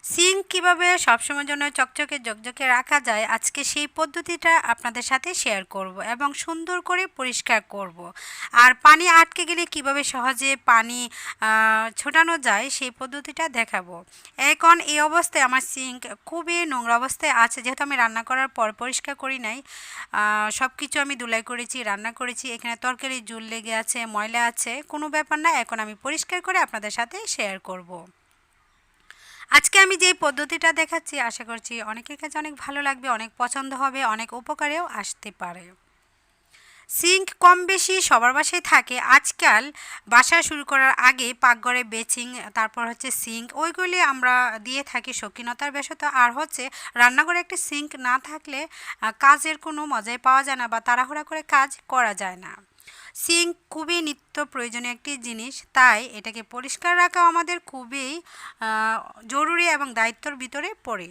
Sync কীভাবে সবসময়ের জন্য চকচকে ঝকঝকে রাখা যায় আজকে সেই পদ্ধতিটা আপনাদের সাথে শেয়ার করব এবং সুন্দর করে পরিষ্কার করব। আর পানি আটকে গেলে কিভাবে সহজে পানি ছোটানো যায় সেই পদ্ধতিটা দেখাবো। এখন এই অবস্থায় আমার সিঙ্ক খুবই নোংরা অবস্থায় আছে, যেহেতু আমি রান্না করার পর পরিষ্কার করি নাই। সব কিছু আমি ধুলাই করেছি, রান্না করেছি, এখানে তরকারি জুল লেগে আছে, ময়লা আছে, কোনো ব্যাপার না। এখন আমি পরিষ্কার করে আপনাদের সাথে শেয়ার করব। আজকে আমি যেই পদ্ধতিটা দেখাচ্ছি আশা করছি অনেকের কাছে অনেক ভালো লাগবে, অনেক পছন্দ হবে, অনেক উপকারেও আসতে পারে। সিঙ্ক কম বেশি সবার বাসায় থাকে। আজকাল বাসা শুরু করার আগে পাকঘরে বেচিং, তারপর হচ্ছে সিঙ্ক, ওইগুলি আমরা দিয়ে থাকি শৌখিনতার বশত। আর হচ্ছে রান্নাঘরে একটা সিঙ্ক না থাকলে কাজের কোনো মজাই পাওয়া যায় না বা তাড়াহুড়া করে কাজ করা যায় না। সিঙ্ক খুবই নিত্য প্রয়োজনীয় একটি জিনিস, তাই এটাকে পরিষ্কার রাখা আমাদের খুবই জরুরি এবং দায়িত্বর ভিতরে পড়ে।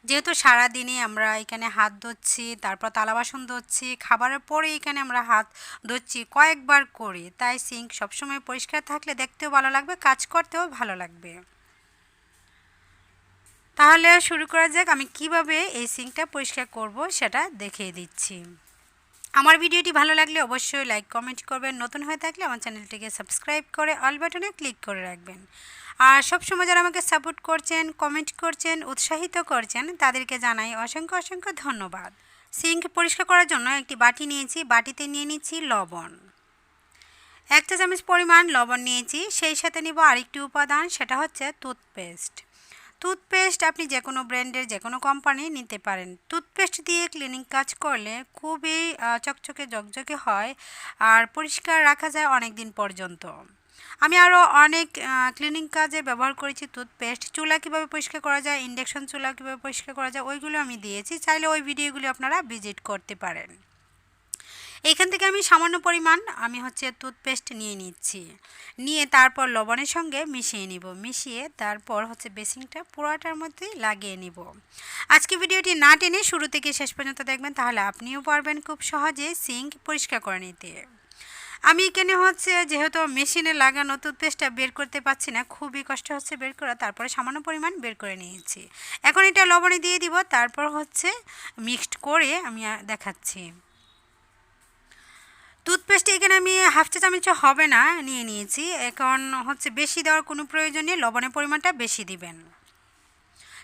যেহেতু সারাদিনই আমরা এখানে হাত ধুচ্ছি, তারপর থালা বাসন ধুচ্ছি, খাবারের পরে এখানে আমরা হাত ধুচ্ছি কয়েকবার করি, তাই সিঙ্ক সবসময় পরিষ্কার থাকলে দেখতেও ভালো লাগবে, কাজ করতেও ভালো লাগবে। তাহলে শুরু করা যাক, আমি কিভাবে এই সিঙ্কটা পরিষ্কার করব সেটা দেখিয়ে দিচ্ছি। আমার ভিডিওটি ভালো লাগলে অবশ্যই লাইক কমেন্ট করবেন, নতুন হয়ে থাকলে আমার চ্যানেলটিকে সাবস্ক্রাইব করে অল বাটনে ক্লিক করে রাখবেন। আর সবসময় যারা আমাকে সাপোর্ট করছেন, কমেন্ট করছেন, উৎসাহিত করছেন, তাদেরকে জানাই অসংখ্য অসংখ্য ধন্যবাদ। সিঙ্ক পরিষ্কার করার জন্য একটি বাটি নিয়েছি, বাটিতে নিয়ে নিচ্ছি লবণ, 1 চা চামচ পরিমাণ লবণ নিয়েছি। সেই সাথে নিব আরেকটি উপাদান, সেটা হচ্ছে টুথপেস্ট। টুথপেস্ট আপনি যে কোনো ব্র্যান্ডের যে কোনো কোম্পানি নিতে পারেন। টুথপেস্ট দিয়ে ক্লিনিং কাজ করলে খুবই চকচকে ঝকঝকে হয় আর পরিষ্কার রাখা যায় অনেক দিন পর্যন্ত। আমি আরও অনেক ক্লিনিং কাজে ব্যবহার করেছি টুথপেস্ট। চুলা কীভাবে পরিষ্কার করা যায়, ইন্ডাকশন চুলা কীভাবে পরিষ্কার করা যায়, ওইগুলো আমি দিয়েছি, চাইলে ওই ভিডিওগুলি আপনারা ভিজিট করতে পারেন। এখান থেকে আমি সামান্য পরিমাণ টুথপেস্ট নিয়ে নিচ্ছি, নিয়ে তারপর লবণের সঙ্গে মিশিয়ে নিব, মিশিয়ে তারপর বেসিনটা পুরোটার মধ্যে লাগিয়ে নিব। আজকে ভিডিওটি না টেনে শুরু থেকে শেষ পর্যন্ত দেখবেন, তাহলে আপনিও পারবেন খুব সহজে সিঙ্ক পরিষ্কার করে নিতে। আমি এখানে যেহেতু মেশিনে লাগানো টুথপেস্টটা বের করতে পারছি না, খুবই কষ্ট হচ্ছে বের করা, তারপরে সামান্য পরিমাণ বের করে নিয়েছি। এখন এটা লবণে দিয়ে দিব, তারপর মিক্সড করে আমি দেখাচ্ছি। টুথপেস্ট এখানে আমি 1/2 চা চামচ হবে না নিয়ে নিয়েছি। এখন বেশি দেওয়ার কোনো প্রয়োজন নেই, লবণের পরিমাণটা বেশি দিবেন।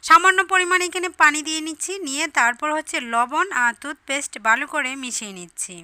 সামান্য পরিমাণে এখানে পানি দিয়ে নিচ্ছি, নিয়ে তারপর লবণ আর টুথপেস্ট ভালো করে মিশিয়ে নিচ্ছি।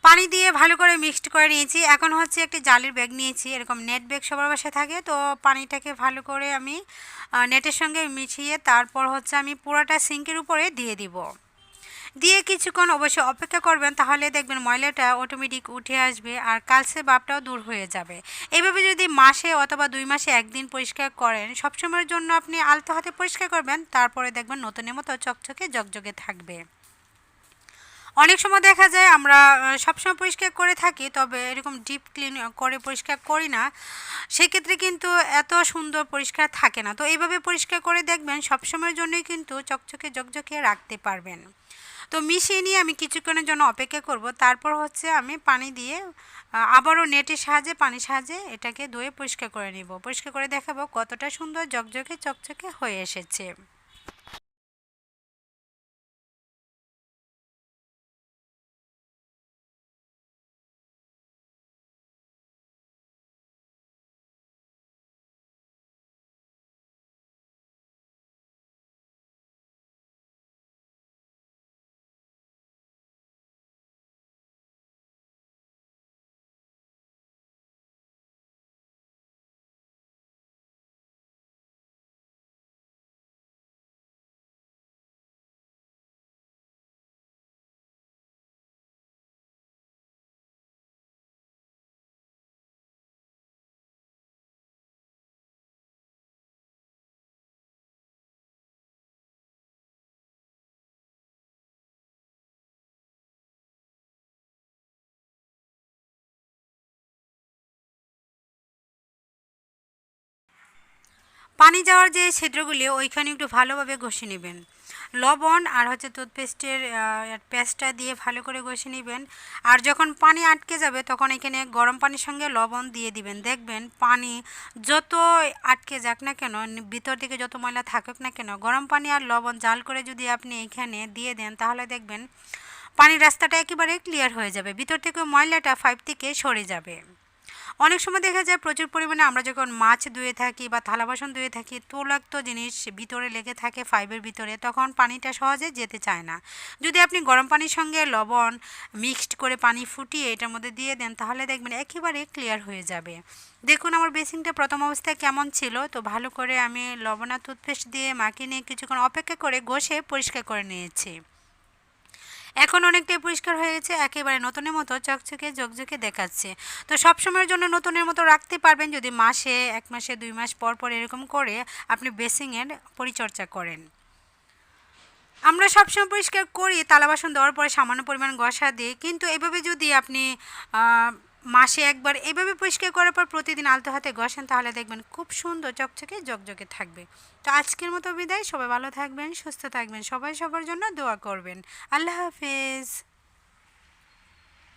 পানি দিয়ে ভালো করে মিক্সড করে নিয়েছি। এখন একটি জালির ব্যাগ নিয়েছি, এরকম নেট ব্যাগ সবার বাসায় থাকে, তো পানিটাকে ভালো করে আমি নেটের সঙ্গে মিশিয়ে তারপর আমি পুরোটা সিঙ্কের উপরে দিয়ে দিব। দিয়ে কিছুক্ষণ অবশ্যই অপেক্ষা করবেন, তাহলে দেখবেন ময়লাটা অটোমেটিক উঠে আসবে আর কালচে ভাবটাও দূর হয়ে যাবে। এইভাবে যদি মাসে অথবা 2 মাসে একদিন পরিষ্কার করেন, সবসময়ের জন্য আপনি আলতো হাতে পরিষ্কার করবেন, তারপরে দেখবেন নতুনের মতো চকচকে ঝকঝকে থাকবে। অনেক সময় দেখা যায় আমরা সবসময় পরিষ্কার করে থাকি, তবে এরকম ডিপ ক্লিন করে পরিষ্কার করি না, সেক্ষেত্রে কিন্তু এত সুন্দর পরিষ্কার থাকে না। তো এইভাবে পরিষ্কার করে দেখবেন সবসময়ের জন্যই কিন্তু চকচকে ঝকঝকে রাখতে পারবেন। তো মিশিয়ে নিয়ে আমি কিছুক্ষণের জন্য অপেক্ষা করব, তারপর আমি পানি দিয়ে আবারও নেটের সাহায্যে পানির সাহায্যে এটাকে ধুয়ে পরিষ্কার করে নিব। পরিষ্কার করে দেখাবো কতটা সুন্দর ঝকঝকে চকচকে হয়ে এসেছে। পানি যাওয়ার যে ছিদ্রগুলি ওইখানে একটু ভালোভাবে ঘষে নেবেন। লবণ আর হচ্ছে টুথপেস্টের পেস্টটা দিয়ে ভালো করে ঘষে নেবেন। আর যখন পানি আটকে যাবে তখন এখানে গরম পানির সঙ্গে লবণ দিয়ে দিবেন। দেখবেন পানি যত আটকে যাক না কেন, ভিতর থেকে যত ময়লা থাকুক না কেন, গরম পানি আর লবণ জাল করে যদি আপনি এখানে দিয়ে দেন তাহলে দেখবেন পানির রাস্তাটা একেবারে ক্লিয়ার হয়ে যাবে, ভিতর থেকে ময়লাটা পাইপ থেকে সরে যাবে। অনেক সময় দেখা যায় প্রচুর পরিমাণে আমরা যখন মাছ ধুয়ে থাকি বা থালা বাসন ধুয়ে থাকি, তৈলাক্ত জিনিস ভিতরে লেগে থাকে পাইপের ভিতরে, তখন পানিটা সহজে যেতে চায় না। যদি আপনি গরম পানির সঙ্গে লবণ মিক্সড করে পানি ফুটিয়ে এটার মধ্যে দিয়ে দেন তাহলে দেখবেন একেবারে ক্লিয়ার হয়ে যাবে। দেখুন আমার বেসিনটা প্রথম অবস্থায় কেমন ছিল, তো ভালো করে আমি লবণ আর টুথপেস্ট দিয়ে মাখিয়ে নিয়ে কিছুক্ষণ অপেক্ষা করে ঘষে পরিষ্কার করে নিয়েছি। এখন অনেকটাই পরিষ্কার হয়ে গেছে, একেবারে নতুনের মতো চকচকে ঝকঝকে দেখাচ্ছে। তো সবসময়ের জন্য নতুনের মতো রাখতে পারবেন যদি মাসে 1 মাসে 2 মাস পর পর এরকম করে আপনি বেসিংয়ের পরিচর্যা করেন। আমরা সবসময় পরিষ্কার করি থালা বাসন দেওয়ার পরে সামান্য পরিমাণ ঘষা দিই, কিন্তু এভাবে যদি আপনি মাসে একবার এভাবে পরিষ্কার করার পর প্রতিদিন আলতো হাতে ঘষেন তাহলে দেখবেন খুব সুন্দর চকচকে ঝকঝকে থাকবে। তো আজকের মতো বিদায়, সবাই ভালো থাকবেন, সুস্থ থাকবেন, সবাই সবার জন্য দোয়া করবেন। আল্লাহ হাফেজ।